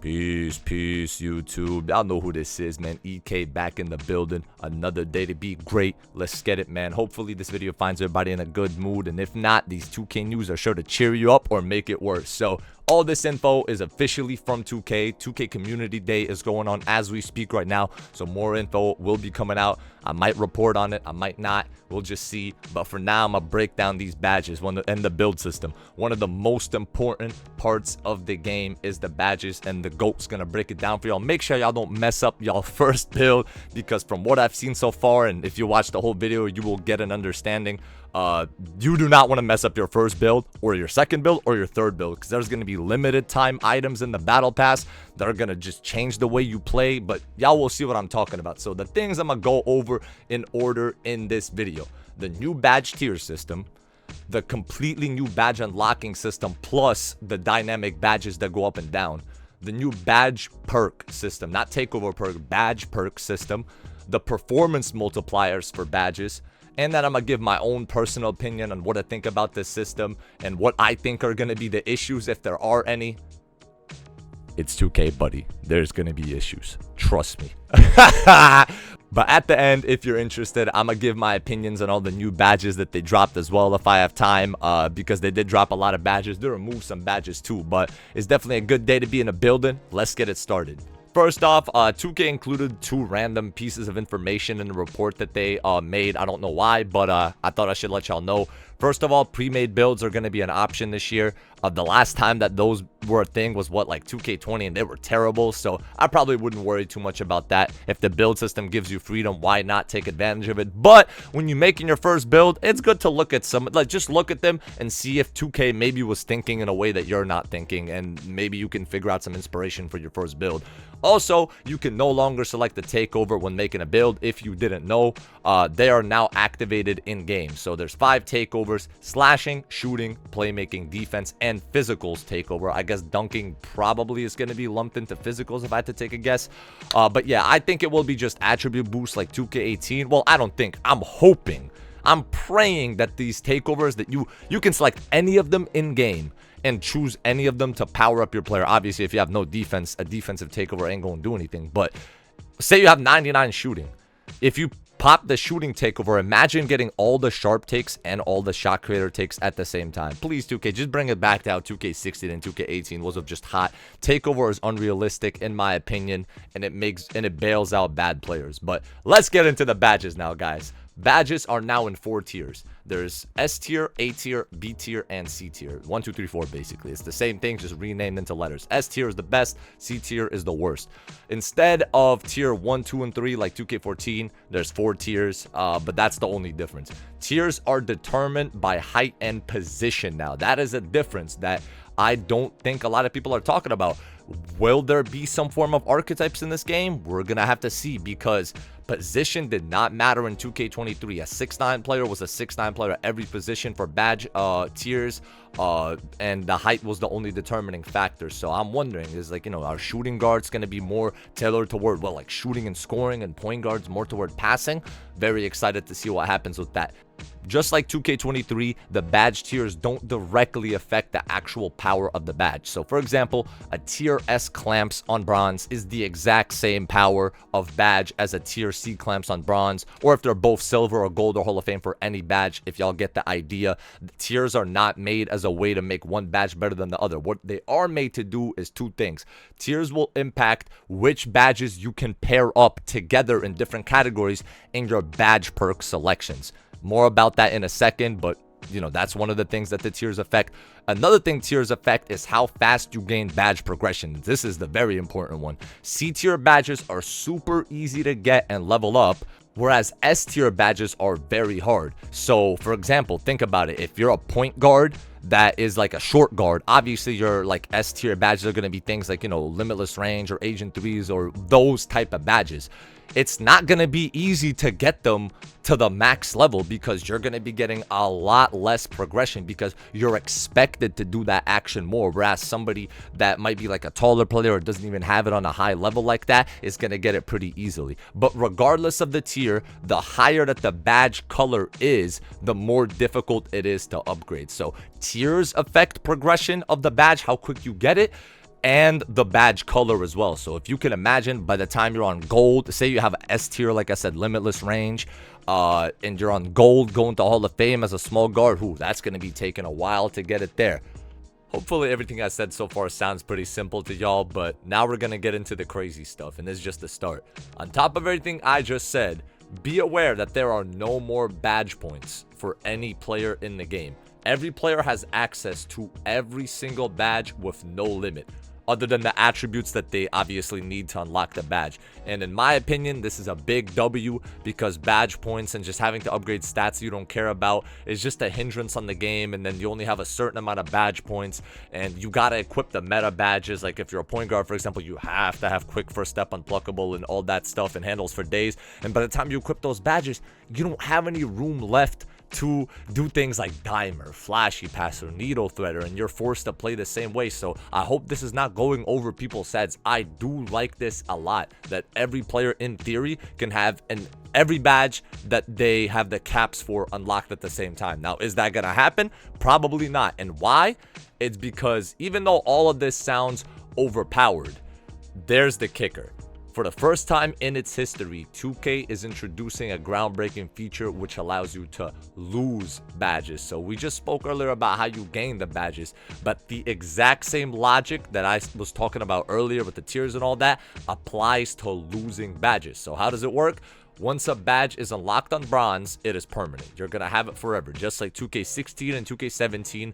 Peace, YouTube. Y'all know who this is, man. EK back in the building. Another day to be great. Let's get it, man. Hopefully, this video finds everybody in a good mood. And if not, these 2K news are sure to cheer you up or make it worse. So, all this info is officially from 2K. 2K Community Day is going on as we speak right now. So, more info will be coming out. I might report on it. I might not. We'll just see. But for now, I'm going to break down these badges and the build system. One of the most important parts of the game is the badges, and the GOAT's going to break it down for y'all. Make sure y'all don't mess up y'all first build, because from what I've seen so far, and if you watch the whole video, you will get an understanding. You do not want to mess up your first build or your second build or your third build, because there's going to be limited time items in the battle pass that are going to just change the way you play. But y'all will see what I'm talking about. So the things I'm going to go over in order in this video: the new badge tier system, the completely new badge unlocking system, plus the dynamic badges that go up and down, the new badge perk system, not takeover perk, badge perk system, the performance multipliers for badges, and then I'm going to give my own personal opinion on what I think about this system and what I think are going to be the issues, if there are any. It's 2K, buddy. There's going to be issues. Trust me. But at the end, if you're interested, I'm going to give my opinions on all the new badges that they dropped as well, if I have time, because they did drop a lot of badges. They removed some badges too, but it's definitely a good day to be in a building. Let's get it started. First off, 2K included 2 random pieces of information in the report that they made. I don't know why, but I thought I should let y'all know. First of all, pre-made builds are going to be an option this year. The last time that those were a thing was what, like 2K20, and they were terrible. So I probably wouldn't worry too much about that. If the build system gives you freedom, why not take advantage of it? But when you're making your first build, it's good to look at some, like, just look at them and see if 2K maybe was thinking in a way that you're not thinking, and maybe you can figure out some inspiration for your first build. Also, you can no longer select the takeover when making a build. If you didn't know, they are now activated in game. So there's 5 takeovers: slashing, shooting, playmaking, defense, and physicals takeover. I guess dunking probably is going to be lumped into physicals if I had to take a guess. But yeah, I think it will be just attribute boosts like 2K18. Well, I don't think. I'm hoping. I'm praying that these takeovers, that you can select any of them in game and choose any of them to power up your player. Obviously, if you have no defense, a defensive takeover ain't going to do anything. But say you have 99 shooting. If you pop the shooting takeover, imagine getting all the sharp takes and all the shot creator takes at the same time. Please, 2K, just bring it back to how 2K16 and 2K18 was of just hot. Takeover is unrealistic in my opinion, and it bails out bad players. But let's get into the badges now, guys. Badges are now in 4 tiers. There's S tier, A tier, B tier, and C tier. 1, 2, 3, 4, basically. It's the same thing, just renamed into letters. S tier is the best, C tier is the worst. Instead of tier 1, 2, and 3, like 2K14, there's 4 tiers, but that's the only difference. Tiers are determined by height and position now. That is a difference that I don't think a lot of people are talking about. Will there be some form of archetypes in this game? We're going to have to see, because position did not matter in 2K23. A 6'9 player was a 6'9 player at every position for badge tiers, and the height was the only determining factor. So I'm wondering, is, like, you know, are shooting guards going to be more tailored toward, well, like shooting and scoring, and point guards more toward passing? Very excited to see what happens with that. Just like 2K23, the badge tiers don't directly affect the actual power of the badge. So, for example, a tier S clamps on bronze is the exact same power of badge as a tier C clamps on bronze, or if they're both silver or gold or Hall of Fame for any badge, if y'all get the idea. The tiers are not made as a way to make one badge better than the other. What they are made to do is 2 things. Tiers will impact which badges you can pair up together in different categories in your badge perk selections. More about that in a second, but you know, that's one of the things that the tiers affect. Another thing tiers affect is how fast you gain badge progression. This is the very important one. C tier badges are super easy to get and level up, whereas S tier badges are very hard. So, for example, think about it. If you're a point guard that is like a short guard, obviously your like S tier badges are going to be things like, you know, limitless range or agent 3s or those type of badges. It's not going to be easy to get them to the max level, because you're going to be getting a lot less progression, because you're expected to do that action more, whereas somebody that might be like a taller player or doesn't even have it on a high level like that is going to get it pretty easily. But regardless of the tier, the higher that the badge color is, the more difficult it is to upgrade. So tiers affect progression of the badge, how quick you get it. and the badge color as well. So if you can imagine, by the time you're on gold, say you have an S tier, like I said, limitless range, and you're on gold going to Hall of Fame as a small guard, that's going to be taking a while to get it there. Hopefully everything I said so far sounds pretty simple to y'all, but now we're going to get into the crazy stuff, and this is just the start. On top of everything I just said, be aware that there are no more badge points for any player in the game. Every player has access to every single badge with no limit, other than the attributes that they obviously need to unlock the badge. And in my opinion, this is a big W, because badge points and just having to upgrade stats you don't care about is just a hindrance on the game, and then you only have a certain amount of badge points, and you gotta equip the meta badges. Like if you're a point guard, for example, you have to have quick first step, unpluckable, and all that stuff, and handles for days. And by the time you equip those badges, you don't have any room left to do things like dimer, flashy passer, needle threader, and you're forced to play the same way. So I hope this is not going over people's heads. I do like this a lot, that every player in theory can have every badge that they have the caps for unlocked at the same time. Now, is that gonna happen? Probably not. And why? It's because even though all of this sounds overpowered, there's the kicker. For the first time in its history, 2K is introducing a groundbreaking feature which allows you to lose badges. So we just spoke earlier about how you gain the badges, but the exact same logic that I was talking about earlier with the tiers and all that applies to losing badges. So how does it work? Once a badge is unlocked on bronze, it is permanent. You're going to have it forever, just like 2K16 and 2K17,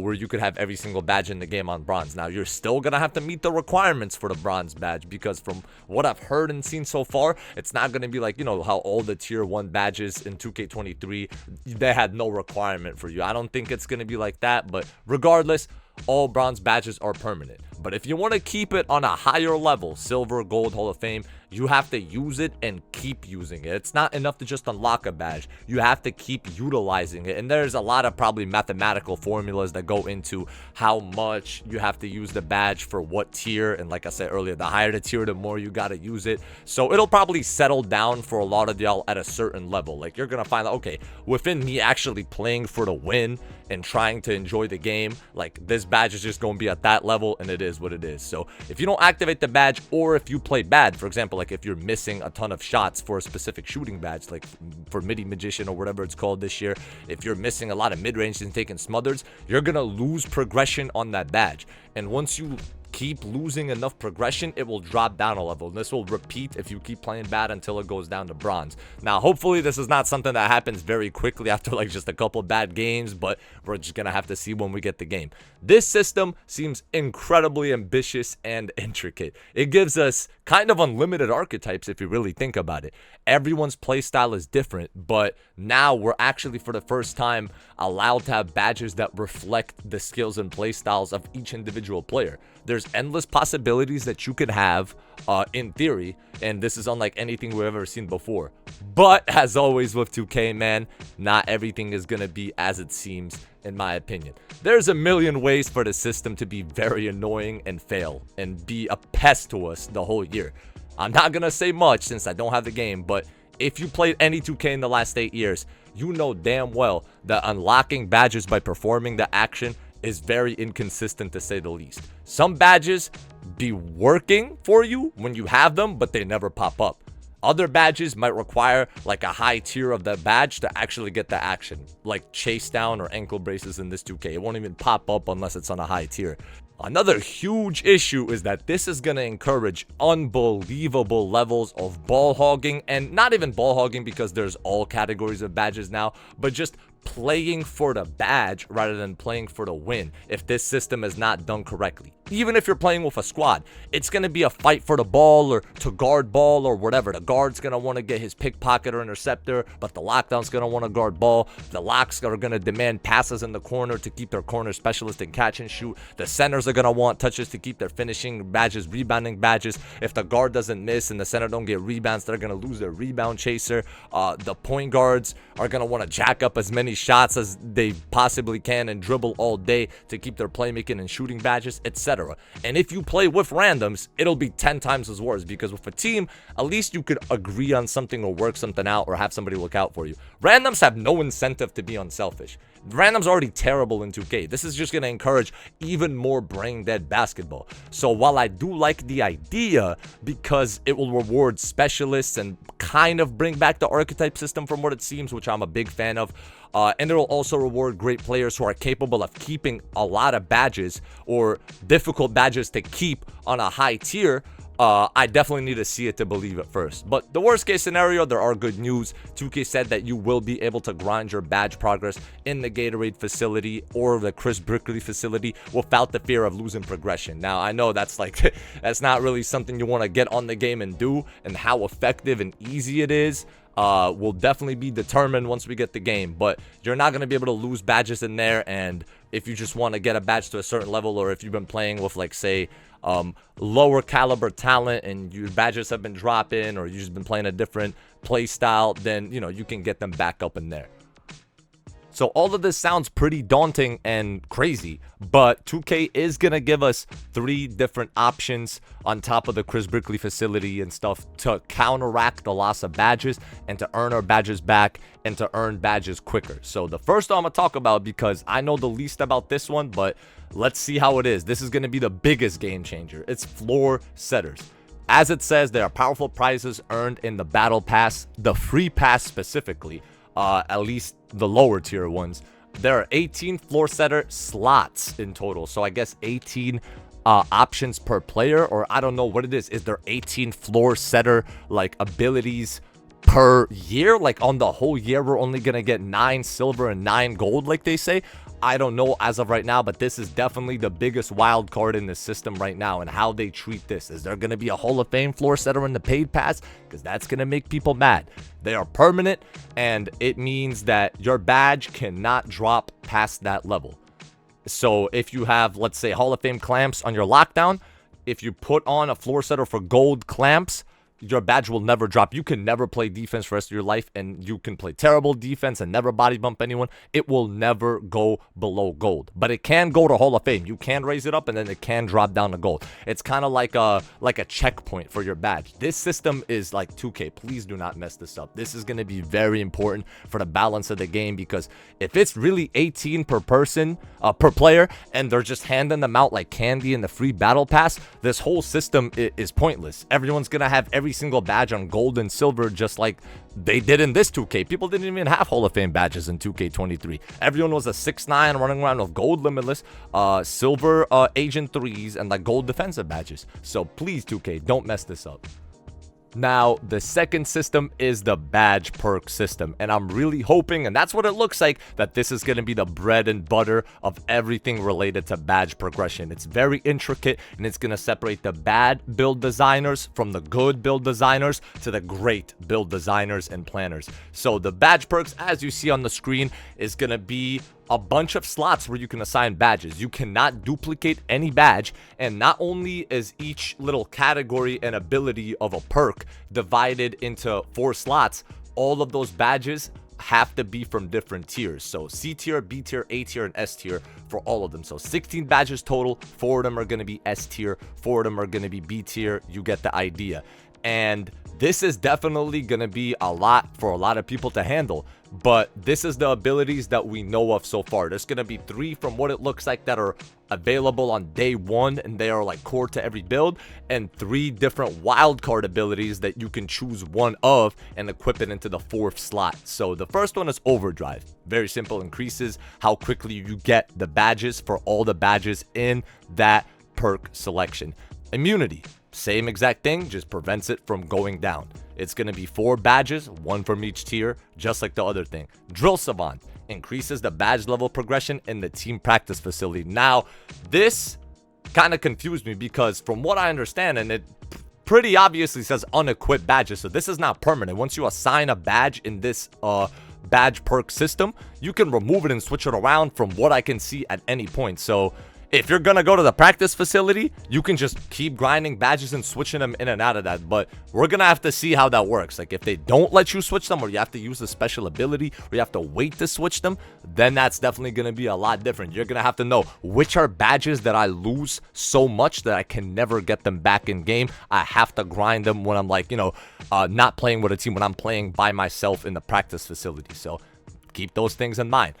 where you could have every single badge in the game on bronze. Now, you're still going to have to meet the requirements for the bronze badge, because from what I've heard and seen so far, it's not going to be like, you know, how all the tier 1 badges in 2K23, they had no requirement for you. I don't think it's going to be like that, but regardless, all bronze badges are permanent. But if you want to keep it on a higher level, silver, gold, Hall of Fame, you have to use it and keep using it. It's not enough to just unlock a badge. You have to keep utilizing it. And there's a lot of probably mathematical formulas that go into how much you have to use the badge for what tier. And like I said earlier, the higher the tier, the more you got to use it. So it'll probably settle down for a lot of y'all at a certain level. Like you're going to find out, okay, within me actually playing for the win and trying to enjoy the game, like this badge is just going to be at that level, and it is what it is. So if you don't activate the badge, or if you play bad, for example, like if you're missing a ton of shots for a specific shooting badge, like for Midi Magician or whatever it's called this year, if you're missing a lot of mid-range and taking smothers, you're going to lose progression on that badge. And once you keep losing enough progression, it will drop down a level, and this will repeat if you keep playing bad until it goes down to bronze. Now, hopefully this is not something that happens very quickly after like just a couple bad games, but we're just gonna have to see when we get the game. This system seems incredibly ambitious and intricate. It gives us kind of unlimited archetypes if you really think about it. Everyone's playstyle is different, but now we're actually for the first time allowed to have badges that reflect the skills and playstyles of each individual player. There's endless possibilities that you could have in theory, and this is unlike anything we've ever seen before. But as always with 2K, man, not everything is gonna be as it seems, in my opinion. There's a million ways for the system to be very annoying and fail and be a pest to us the whole year. I'm not gonna say much since I don't have the game, but if you played any 2K in the last 8 years, you know damn well that unlocking badges by performing the action is very inconsistent, to say the least. Some badges be working for you when you have them, but they never pop up. Other badges might require like a high tier of that badge to actually get the action, like chase down or ankle braces in this 2K. It won't even pop up unless it's on a high tier. Another huge issue is that this is going to encourage unbelievable levels of ball hogging, and not even ball hogging because there's all categories of badges now, but just playing for the badge rather than playing for the win if this system is not done correctly. Even if you're playing with a squad, it's going to be a fight for the ball or to guard ball or whatever. The guard's going to want to get his pickpocket or interceptor, but the lockdown's going to want to guard ball. The locks are going to demand passes in the corner to keep their corner specialist and catch and shoot. The centers are going to want touches to keep their finishing badges, rebounding badges. If the guard doesn't miss and the center don't get rebounds, they're going to lose their rebound chaser. The point guards are going to want to jack up as many shots as they possibly can and dribble all day to keep their playmaking and shooting badges, etc. And if you play with randoms, it'll be 10 times as worse, because with a team, at least you could agree on something or work something out or have somebody look out for you. Randoms have no incentive to be unselfish. Random's already terrible in 2K. This is just going to encourage even more brain dead basketball. So while I do like the idea because it will reward specialists and kind of bring back the archetype system from what it seems, which I'm a big fan of, and it will also reward great players who are capable of keeping a lot of badges or difficult badges to keep on a high tier, I definitely need to see it to believe it first. But the worst case scenario, there are good news. 2K said that you will be able to grind your badge progress in the Gatorade facility or the Chris Brickley facility without the fear of losing progression. Now, I know that's like, that's not really something you want to get on the game and do, and how effective and easy it is will definitely be determined once we get the game. But you're not going to be able to lose badges in there, and if you just want to get a badge to a certain level, or if you've been playing with, like, say, lower caliber talent and your badges have been dropping, or you've just been playing a different play style, then, you know, you can get them back up in there. So all of this sounds pretty daunting and crazy, but 2K is going to give us 3 different options on top of the Chris Brickley facility and stuff to counteract the loss of badges and to earn our badges back and to earn badges quicker. So the first one I'm going to talk about, because I know the least about this one, but let's see how it is. This is going to be the biggest game changer. It's floor setters. As it says, there are powerful prizes earned in the battle pass, the free pass specifically. At least the lower tier ones. There are 18 floor setter slots in total, so I guess 18 options per player, or I don't know what it is. Is there 18 floor setter like abilities per year? Like on the whole year we're only gonna get 9 silver and 9 gold like they say? I don't know as of right now, but this is definitely the biggest wild card in the system right now, and how they treat this. Is there going to be a Hall of Fame floor setter in the paid pass? Because that's going to make people mad. They are permanent, and it means that your badge cannot drop past that level. So if you have, let's say, Hall of Fame clamps on your lockdown, if you put on a floor setter for gold clamps, your badge will never drop. You can never play defense for the rest of your life, and you can play terrible defense and never body bump anyone. It will never go below gold, but it can go to Hall of Fame. You can raise it up, and then it can drop down to gold. It's kind of like a checkpoint for your badge. This system is like 2K. Please do not mess this up. This is going to be very important for the balance of the game, because if it's really 18 per person, per player, and they're just handing them out like candy in the free battle pass, this whole system is pointless. Everyone's going to have every single badge on gold and silver, just like they did in this 2K. People didn't even have Hall of Fame badges in 2K23. Everyone was a 6'9" running around with gold limitless, silver agent 3s, and like gold defensive badges. So please, 2K, don't mess this up. Now, the second system is the badge perk system, and I'm really hoping, and that's what it looks like, that this is going to be the bread and butter of everything related to badge progression. It's very intricate, and it's going to separate the bad build designers from the good build designers to the great build designers and planners. So the badge perks, as you see on the screen, is going to be a bunch of slots where you can assign badges. You cannot duplicate any badge, and not only is each little category and ability of a perk divided into 4 slots, all of those badges have to be from different tiers. So C tier, B tier, A tier, and S tier for all of them. So 16 badges total. 4 of them are going to be S tier, 4 of them are going to be B tier. You get the idea. And this is definitely going to be a lot for a lot of people to handle, but this is the abilities that we know of so far. There's going to be 3 from what it looks like that are available on day 1, and they are like core to every build, and 3 different wildcard abilities that you can choose one of and equip it into the 4th slot. So the first one is Overdrive. Very simple, increases how quickly you get the badges for all the badges in that perk selection. Immunity. Same exact thing, just prevents it from going down. It's going to be 4 badges, 1 from each tier, just like the other thing. Drill Savant increases the badge level progression in the team practice facility. Now, this kind of confused me, because from what I understand, and it pretty obviously says unequipped badges, so this is not permanent. Once you assign a badge in this badge perk system, you can remove it and switch it around from what I can see at any point. So if you're going to go to the practice facility, you can just keep grinding badges and switching them in and out of that. But we're going to have to see how that works. Like if they don't let you switch them, or you have to use a special ability, or you have to wait to switch them, then that's definitely going to be a lot different. You're going to have to know which are badges that I lose so much that I can never get them back in game. I have to grind them when I'm like, you know, not playing with a team, when I'm playing by myself in the practice facility. So keep those things in mind.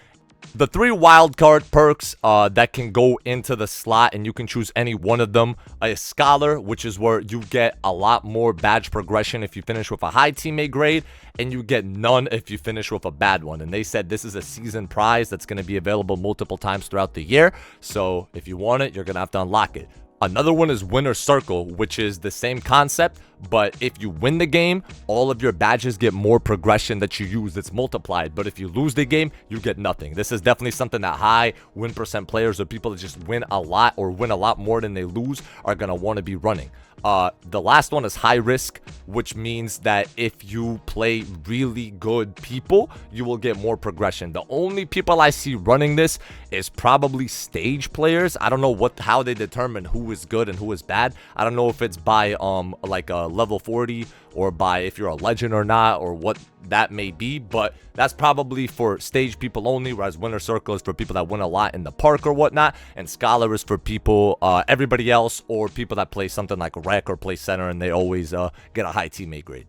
The 3 wildcard perks that can go into the slot, and you can choose any one of them. A scholar, which is where you get a lot more badge progression if you finish with a high teammate grade, and you get none if you finish with a bad one. And they said this is a season prize that's going to be available multiple times throughout the year. So if you want it, you're going to have to unlock it. Another one is winner circle, which is the same concept, but if you win the game, all of your badges get more progression that you use that's multiplied. But if you lose the game, you get nothing. This is definitely something that high win percent players or people that just win a lot or win a lot more than they lose are going to want to be running. The last one is high risk, which means that if you play really good people, you will get more progression. The only people I see running this is probably stage players. I don't know how they determine who is good and who is bad. I don't know if it's by like a level 40 or by if you're a legend or not, or what that may be, but that's probably for stage people only, whereas winner circle is for people that win a lot in the park or whatnot, and scholar is for people, everybody else, or people that play something like rec or play center and they always get a high teammate grade.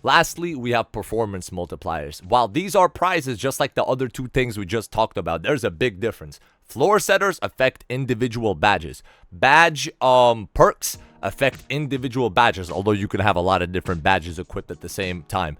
Lastly, we have performance multipliers. While these are prizes just like the other 2 things we just talked about, there's a big difference. Floor setters affect individual badges. Badge perks affect individual badges, although you can have a lot of different badges equipped at the same time.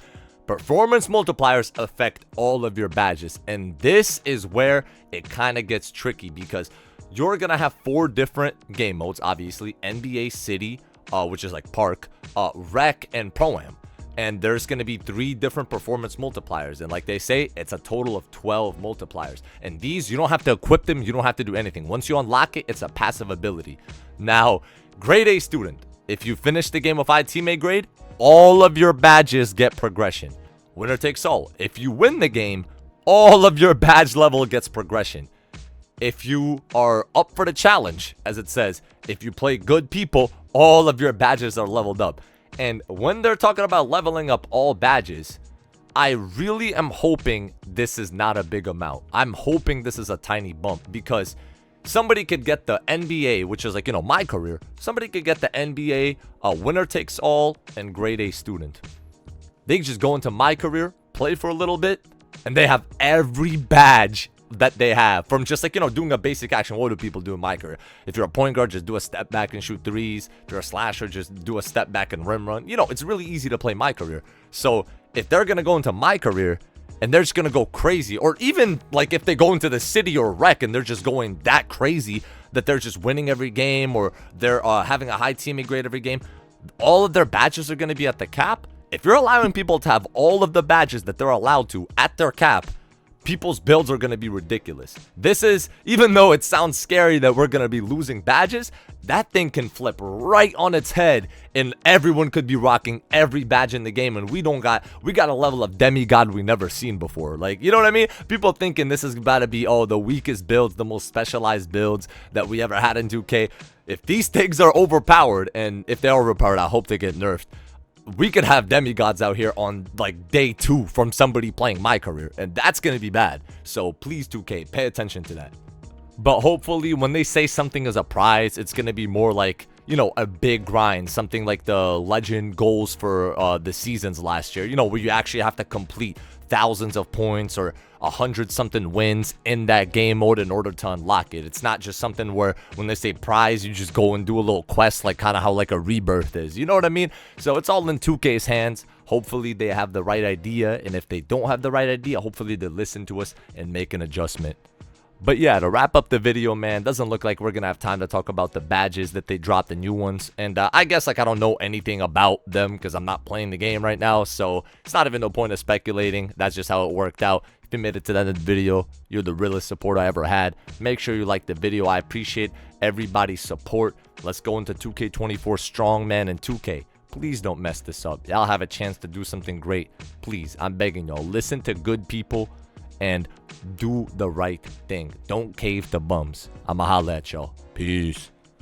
Performance multipliers affect all of your badges, and this is where it kind of gets tricky because you're gonna have 4 different game modes, obviously: NBA City, which is like park, rec, and pro-am. And there's going to be 3 different performance multipliers, and like they say, it's a total of 12 multipliers. And these, you don't have to equip them, you don't have to do anything. Once you unlock it, it's a passive ability. Now, grade A student, if you finish the game with high teammate grade, all of your badges get progression. Winner takes all. If you win the game, all of your badge level gets progression. If you are up for the challenge, as it says, if you play good people, all of your badges are leveled up. And when they're talking about leveling up all badges, I really am hoping this is not a big amount. I'm hoping this is a tiny bump, because somebody could get the NBA, which is like, you know, my career. Somebody could get the NBA, winner takes all, and grade A student. They just go into my career, play for a little bit, and they have every badge that they have from just like, you know, doing a basic action. What do people do in my career? If you're a point guard, just do a step back and shoot threes. If you're a slasher, just do a step back and rim run. You know, it's really easy to play my career. So if they're going to go into my career and they're just going to go crazy, or even like if they go into the city or rec and they're just going that crazy that they're just winning every game, or they're having a high teammate grade every game, all of their badges are going to be at the cap. If you're allowing people to have all of the badges that they're allowed to at their cap, people's builds are going to be ridiculous. This is, even though it sounds scary that we're going to be losing badges, that thing can flip right on its head and everyone could be rocking every badge in the game, and we got a level of demigod we never seen before. Like, you know what I mean? People thinking this is about to be, oh, the weakest builds, the most specialized builds that we ever had in 2K. If these things are overpowered, and if they're overpowered, I hope they get nerfed, we could have demigods out here on like day 2 from somebody playing my career, and that's going to be bad. So please, 2K, pay attention to that. But hopefully when they say something is a prize, it's going to be more like, you know, a big grind, something like the legend goals for the seasons last year, you know, where you actually have to complete thousands of points or 100-something wins in that game mode in order to unlock it. It's not just something where when they say prize, you just go and do a little quest, like kind of how like a rebirth is. You know what I mean? So it's all in 2K's hands. Hopefully they have the right idea, and if they don't have the right idea, hopefully they listen to us and make an adjustment. But yeah, to wrap up the video, man, doesn't look like we're gonna have time to talk about the badges that they dropped, the new ones. And I guess like I don't know anything about them because I'm not playing the game right now, so it's not even no point of speculating. That's just how it worked out. If you made it to the end of the video, you're the realest support I ever had. Make sure you like the video. I appreciate everybody's support. Let's go into 2K24 strong, man. And 2K, please don't mess this up. Y'all have a chance to do something great. Please, I'm begging y'all, listen to good people and do the right thing. Don't cave to bums. I'ma holla at y'all. Peace.